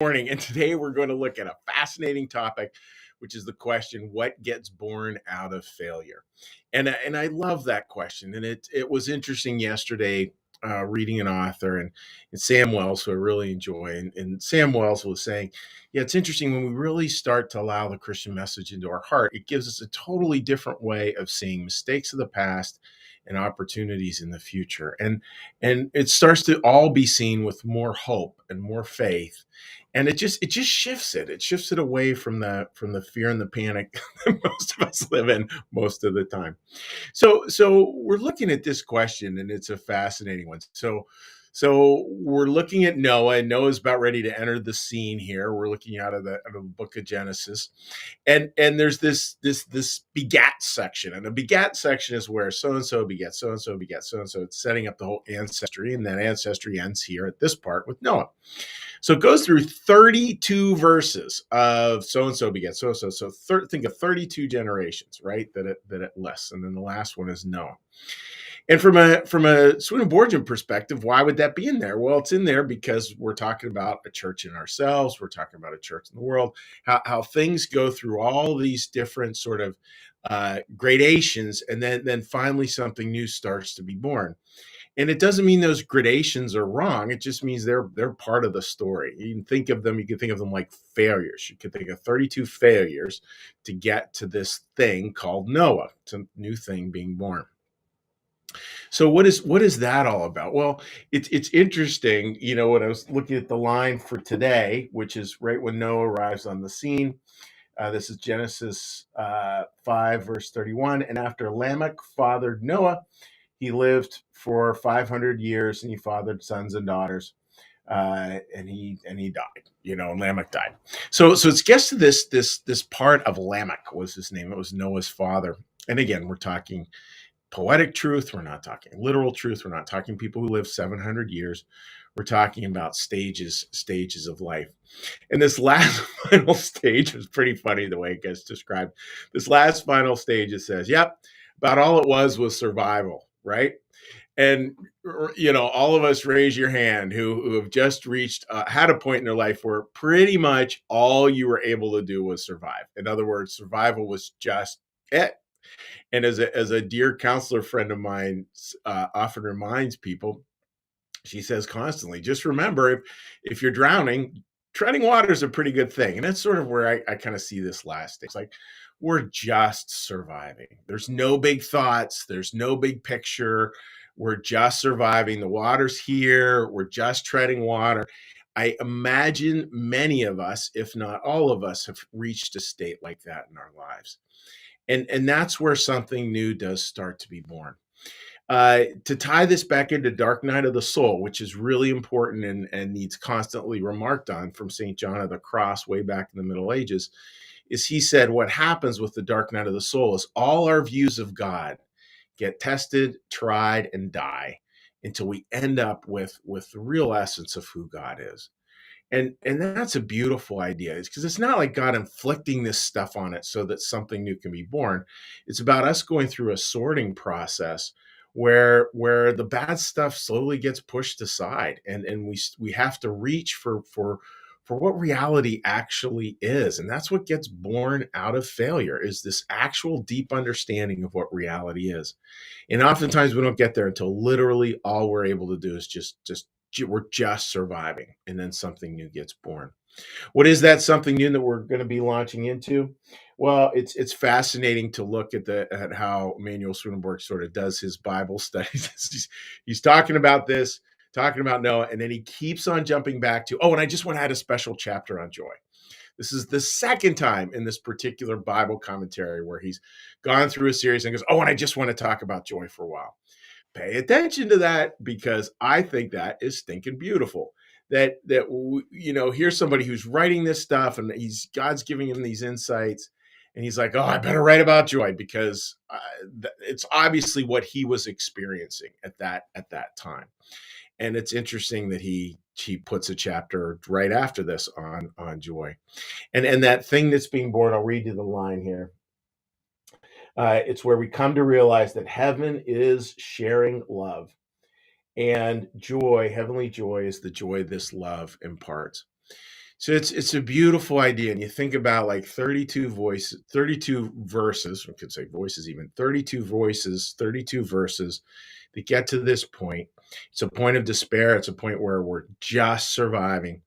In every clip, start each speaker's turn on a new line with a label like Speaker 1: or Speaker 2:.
Speaker 1: Morning, and today we're going to look at a fascinating topic, which is the question: what gets born out of failure? And I love that question. And it was interesting yesterday reading an author and Sam Wells, who I really enjoy, and Sam Wells was saying, yeah, it's interesting when we really start to allow the Christian message into our heart, it gives us a totally different way of seeing mistakes of the past and opportunities in the future, and it starts to all be seen with more hope and more faith, and it just shifts it away from the fear and the panic that most of us live in most of the time. So we're looking at this question, and it's a fascinating one. So we're looking at Noah, and Noah's about ready to enter the scene here. We're looking out of the book of Genesis, and there's this begat section, and a begat section is where so and so begat so and so begat so and so. It's setting up the whole ancestry, and that ancestry ends here at this part with Noah. So it goes through 32 verses of so and so begat so and so. So think of 32 generations, right? That it lists, and then the last one is Noah. And from a Swedenborgian perspective, why would that be in there? Well, it's in there because we're talking about a church in ourselves. We're talking about a church in the world. How things go through all these different sort of gradations, and then finally something new starts to be born. And it doesn't mean those gradations are wrong. It just means they're part of the story. You can think of them like failures. You could think of 32 failures to get to this thing called Noah, it's a new thing being born. So what is that all about? Well, it's interesting. When I was looking at the line for today, which is right when Noah arrives on the scene. This is Genesis 5, verse 31. And after Lamech fathered Noah, he lived for 500 years, and he fathered sons and daughters. And he died. And Lamech died. So it gets to this part of Lamech was his name. It was Noah's father. And again, we're talking poetic truth. We're not talking literal truth. We're not talking people who lived 700 years. We're talking about stages of life. And this last final stage was pretty funny the way it gets described. This last final stage, it says, yep, about all it was survival, right? And all of us, raise your hand who have just reached had a point in their life where pretty much all you were able to do was survive. In other words, survival was just it. And as a dear counselor friend of mine often reminds people, she says constantly, just remember, if you're drowning, treading water is a pretty good thing. And that's sort of where I kind of see this last stage. Like, we're just surviving. There's no big thoughts. There's no big picture. We're just surviving. The water's here. We're just treading water. I imagine many of us, if not all of us, have reached a state like that in our lives. And that's where something new does start to be born. To tie this back into Dark Night of the Soul, which is really important and needs constantly remarked on from St. John of the Cross way back in the Middle Ages, is he said what happens with the Dark Night of the Soul is all our views of God get tested, tried, and die until we end up with the real essence of who God is. And that's a beautiful idea. It's because it's not like God inflicting this stuff on it so that something new can be born. It's about us going through a sorting process where the bad stuff slowly gets pushed aside, and we have to reach for what reality actually is. And that's what gets born out of failure, is this actual deep understanding of what reality is. And oftentimes we don't get there until literally all we're able to do is just we're just surviving, and then something new gets born. What is that something new that we're going to be launching into? Well, it's fascinating to look at how Emanuel Swedenborg sort of does his Bible studies. He's talking about this, talking about Noah, and then he keeps on jumping back to, oh, and I just want to add a special chapter on joy. This is the second time in this particular Bible commentary where he's gone through a series and goes, oh, and I just want to talk about joy for a while. Pay attention to that, because I think that is stinking beautiful. Here's somebody who's writing this stuff, and God's giving him these insights, and he's like, oh, I better write about joy, because it's obviously what he was experiencing at that time. And it's interesting that he puts a chapter right after this on joy, and that thing that's being born. I'll read you the line here. It's where we come to realize that heaven is sharing love, and joy, heavenly joy, is the joy this love imparts. So it's a beautiful idea, and you think about like 32 voices, 32 verses, we could say voices even, 32 voices, 32 verses to get to this point. It's a point of despair. It's a point where we're just surviving.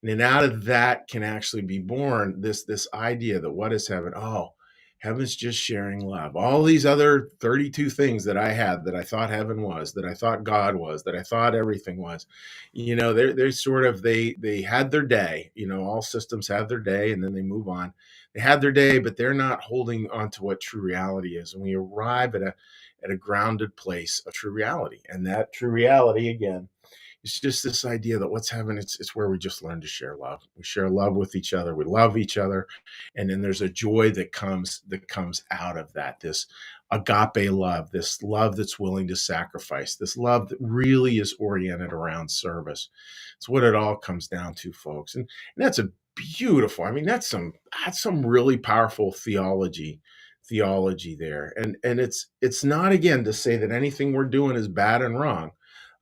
Speaker 1: And then out of that can actually be born this idea that what is heaven? Oh, heaven's just sharing love. All these other 32 things that I had that I thought heaven was, that I thought God was, that I thought everything was, they're sort of they had their day. All systems have their day and then they move on. They had their day, but they're not holding on to what true reality is. And we arrive at a grounded place of true reality. And that true reality, again, it's just this idea that what's heaven, it's where we just learn to share love. We share love with each other. We love each other. And then there's a joy that comes out of that. This agape love, this love that's willing to sacrifice, this love that really is oriented around service. It's what it all comes down to, folks. And that's a beautiful, I mean, that's some really powerful theology there. And it's not, again, to say that anything we're doing is bad and wrong.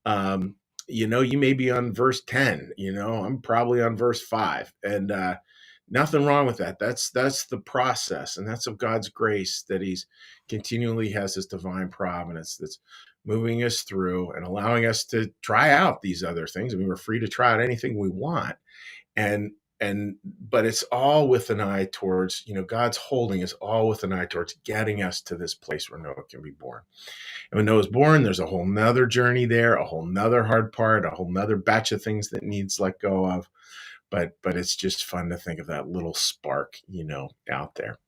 Speaker 1: um, you may be on verse 10. I'm probably on verse 5, and nothing wrong with that. That's the process, and that's of God's grace, that he's continually has his divine providence that's moving us through and allowing us to try out these other things. I mean, we're free to try out anything we want, and but it's all with an eye towards, God's holding us all with an eye towards getting us to this place where Noah can be born. And when Noah's born, there's a whole nother journey there, a whole nother hard part, a whole nother batch of things that needs let go of. But it's just fun to think of that little spark, out there.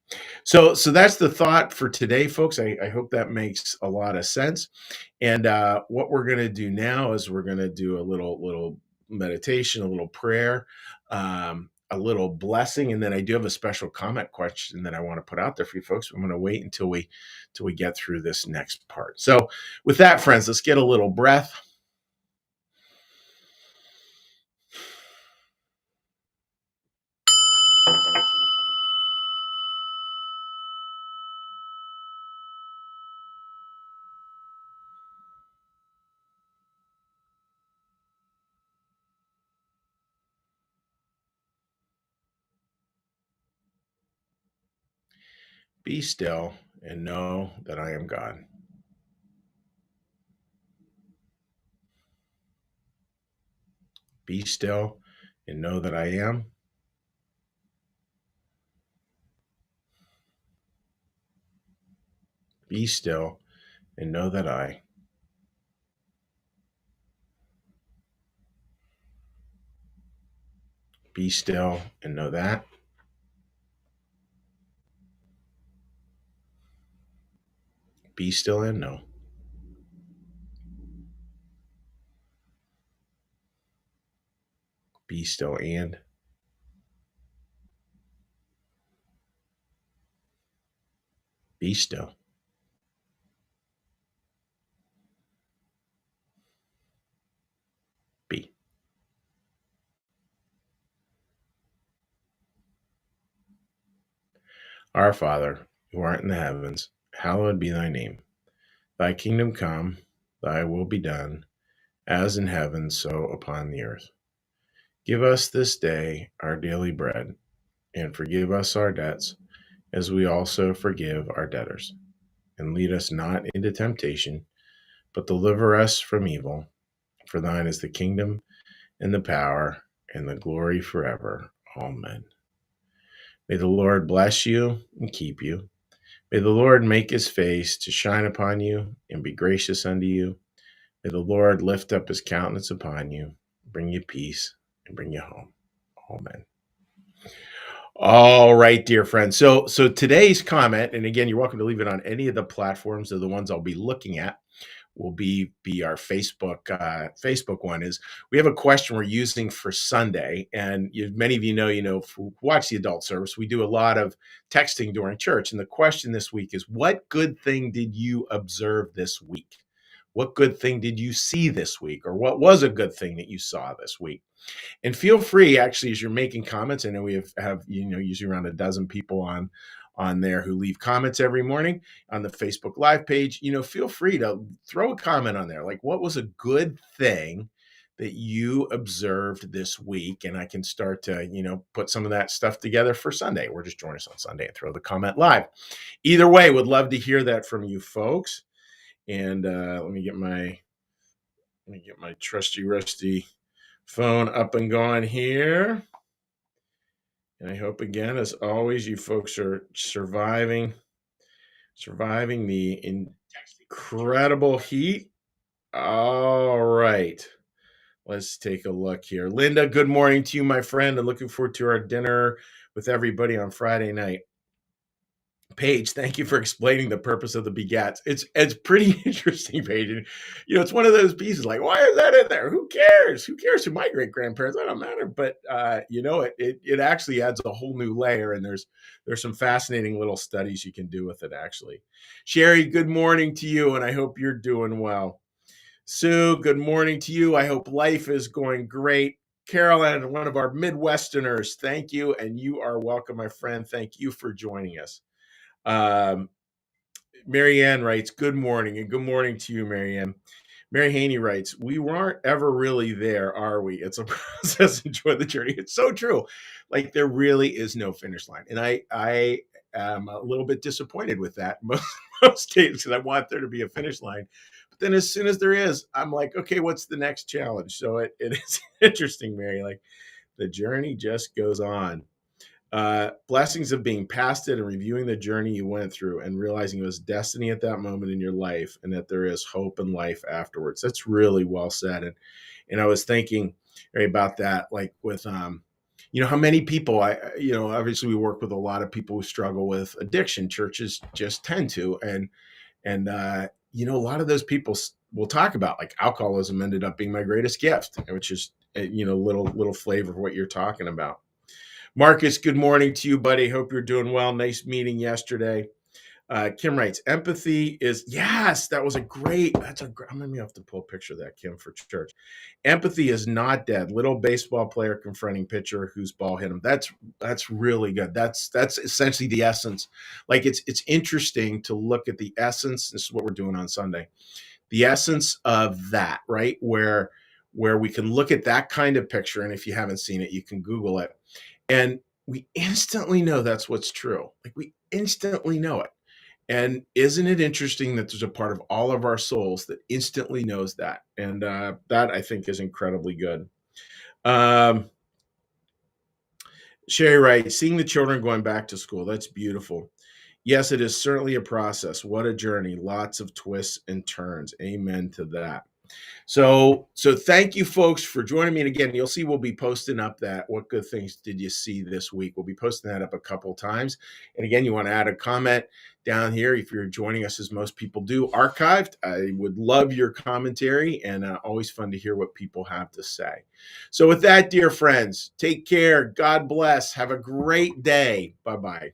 Speaker 1: So that's the thought for today, folks. I hope that makes a lot of sense. And what we're going to do now is we're going to do a little meditation, a little prayer, a little blessing, and then I do have a special comment question that I want to put out there for you folks. I'm going to wait until we get through this next part. So, with that, friends, let's get a little breath. Be still and know that I am God. Be still and know that I am. Be still and know that I. Be still and know that. Be still and know. Be still and. Be still. Be. Our Father, who art in the heavens, hallowed be thy name. Thy kingdom come, thy will be done, as in heaven, so upon the earth. Give us this day our daily bread, and forgive us our debts, as we also forgive our debtors. And lead us not into temptation, but deliver us from evil. For thine is the kingdom, and the power, and the glory forever. Amen. May the Lord bless you and keep you. May the Lord make his face to shine upon you and be gracious unto you. May the Lord lift up his countenance upon you, bring you peace, and bring you home. Amen. All right, dear friends. So today's comment, and again, you're welcome to leave it on any of the platforms or the ones I'll be looking at, will be our Facebook one. Is we have a question we're using for Sunday, and many of who watch the adult service, we do a lot of texting during church, and the question this week is, what good thing did you observe this week? What good thing did you see this week, or what was a good thing that you saw this week? And feel free, actually, as you're making comments. I know we have usually around a dozen people on there who leave comments every morning on the Facebook Live page. Feel free to throw a comment on there. Like, what was a good thing that you observed this week, and I can start to, put some of that stuff together for Sunday, or just join us on Sunday and throw the comment live. Either way, would love to hear that from you folks. And let me get my trusty rusty phone up and going here. And I hope, again, as always, you folks are surviving the incredible heat. All right. Let's take a look here. Linda, good morning to you, my friend, and looking forward to our dinner with everybody on Friday night. Paige, thank you for explaining the purpose of the begats. It's pretty interesting, Paige. And, it's one of those pieces like, why is that in there? Who cares? Who cares who my great grandparents? That don't matter. But it actually adds a whole new layer, and there's some fascinating little studies you can do with it. Actually, Sherry, good morning to you, and I hope you're doing well. Sue, good morning to you. I hope life is going great. Carolyn, one of our Midwesterners, thank you, and you are welcome, my friend. Thank you for joining us. Marianne writes, good morning, and good morning to you, Marianne. Mary Haney writes, we weren't ever really there, are we? It's a process. Enjoy the journey. It's so true. Like, there really is no finish line. And I am a little bit disappointed with that most days, because I want there to be a finish line. But then as soon as there is, I'm like, okay, what's the next challenge? So it is interesting, Mary. Like, the journey just goes on. Blessings of being past it and reviewing the journey you went through and realizing it was destiny at that moment in your life, and that there is hope and life afterwards. That's really well said. And I was thinking about that, like with, how many people obviously we work with a lot of people who struggle with addiction. Churches just tend to, and a lot of those people will talk about, like, alcoholism ended up being my greatest gift, which is, little flavor of what you're talking about. Marcus, good morning to you, buddy. Hope you're doing well. Nice meeting yesterday. Kim writes, empathy is, yes, that was I'm going to have to pull a picture of that, Kim, for church. Empathy is not dead. Little baseball player confronting pitcher whose ball hit him. That's really good. That's essentially the essence. Like, it's interesting to look at the essence. This is what we're doing on Sunday. The essence of that, right? Where we can look at that kind of picture. And if you haven't seen it, you can Google it. And we instantly know that's what's true. Like, we instantly know it. And isn't it interesting that there's a part of all of our souls that instantly knows that? And that, I think, is incredibly good. Sherry writes, seeing the children going back to school, that's beautiful. Yes, it is certainly a process. What a journey. Lots of twists and turns. Amen to that. So thank you, folks, for joining me. And again, you'll see we'll be posting up that what good things did you see this week. We'll be posting that up a couple times. And again, you want to add a comment down here if you're joining us, as most people do, archived. I would love your commentary, and always fun to hear what people have to say. So with that, dear friends, take care. God bless. Have a great day. Bye-bye.